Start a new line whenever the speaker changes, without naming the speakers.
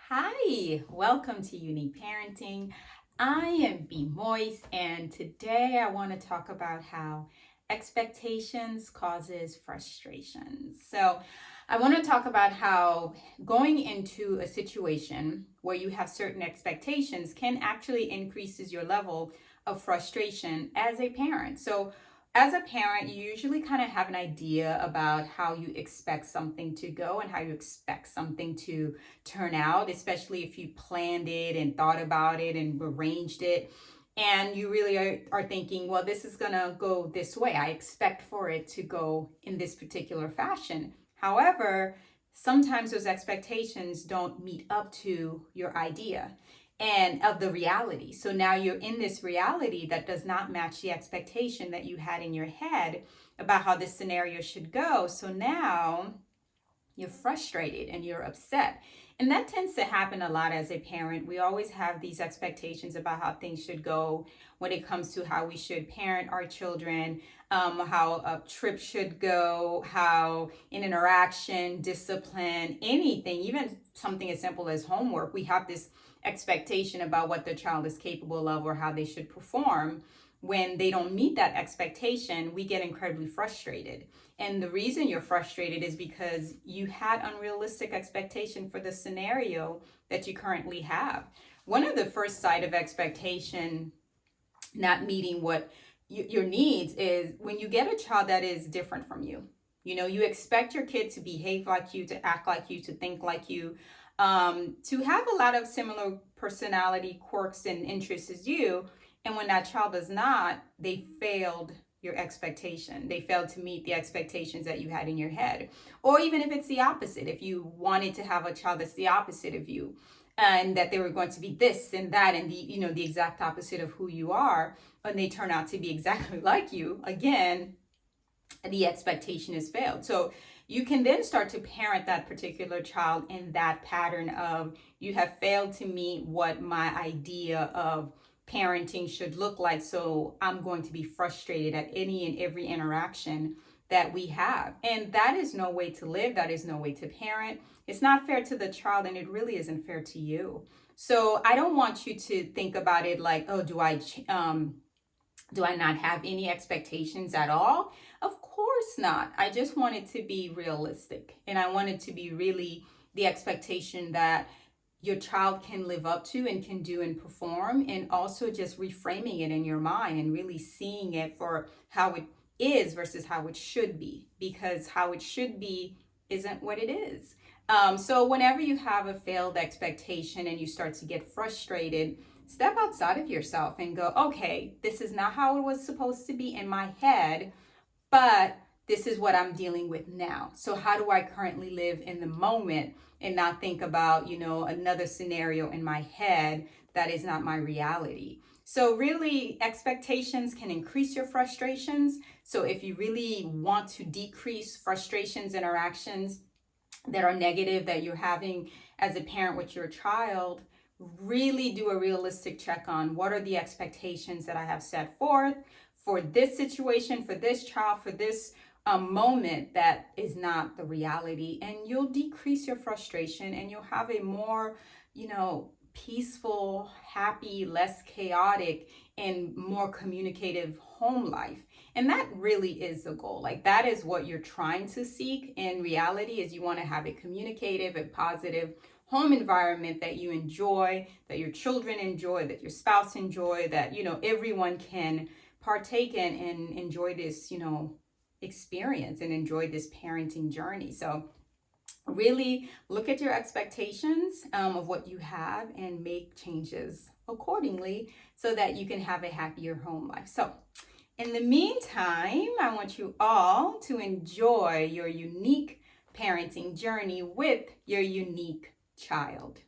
Hi, welcome to Unique Parenting. I am B. Moise, and today I want to talk about how expectations causes frustrations. So, I want to talk about how going into a situation where you have certain expectations can actually increases your level of frustration as a parent. So, as a parent, you usually kind of have an idea about how you expect something to go and how you expect something to turn out, especially if you planned it and thought about it and arranged it. And you really are thinking, well, this is going to go this way. I expect for it to go in this particular fashion. However, sometimes those expectations don't meet up to your idea and of the reality. So now you're in this reality that does not match the expectation that you had in your head about how this scenario should go. So now you're frustrated and you're upset. And that tends to happen a lot as a parent. We always have these expectations about how things should go when it comes to how we should parent our children, how a trip should go, how an interaction, discipline, anything, even something as simple as homework, we have this expectation about what the child is capable of or how they should perform. When they don't meet that expectation, we get incredibly frustrated. And the reason you're frustrated is because you had unrealistic expectation for the scenario that you currently have. One of the first side of expectation not meeting what your needs is when you get a child that is different from you. You know, you expect your kid to behave like you, to act like you, to think like you, to have a lot of similar personality quirks and interests as you. And when that child does not, they failed your expectation. They failed to meet the expectations that you had in your head. Or even if it's the opposite, if you wanted to have a child that's the opposite of you, and that they were going to be this and that and the exact opposite of who you are, and they turn out to be exactly like you, again, the expectation is failed. So you can then start to parent that particular child in that pattern of, you have failed to meet what my idea of parenting should look like, so I'm going to be frustrated at any and every interaction that we have. And that is no way to live. That is no way to parent. It's not fair to the child, and it really isn't fair to you. So I don't want you to think about it like, oh, do I not have any expectations at all? Of course not. I just want it to be realistic. And I want it to be really the expectation that your child can live up to and can do and perform, and also just reframing it in your mind and really seeing it for how it is versus how it should be, because how it should be isn't what it is. So whenever you have a failed expectation and you start to get frustrated, step outside of yourself and go, okay, this is not how it was supposed to be in my head, but this is what I'm dealing with now. So how do I currently live in the moment and not think about, another scenario in my head that is not my reality? So really, expectations can increase your frustrations. So if you really want to decrease frustrations, interactions that are negative that you're having as a parent with your child, really do a realistic check on what are the expectations that I have set forth for this situation, for this child, for this moment that is not the reality. And you'll decrease your frustration and you'll have a more, peaceful, happy, less chaotic, and more communicative home life. And that really is the goal. Like, that is what you're trying to seek in reality, is you want to have a communicative and positive home environment that you enjoy, that your children enjoy, that your spouse enjoy, that, everyone can partake in and enjoy this, experience and enjoy this parenting journey. So really look at your expectations of what you have and make changes accordingly so that you can have a happier home life. So in the meantime, I want you all to enjoy your unique parenting journey with your unique child.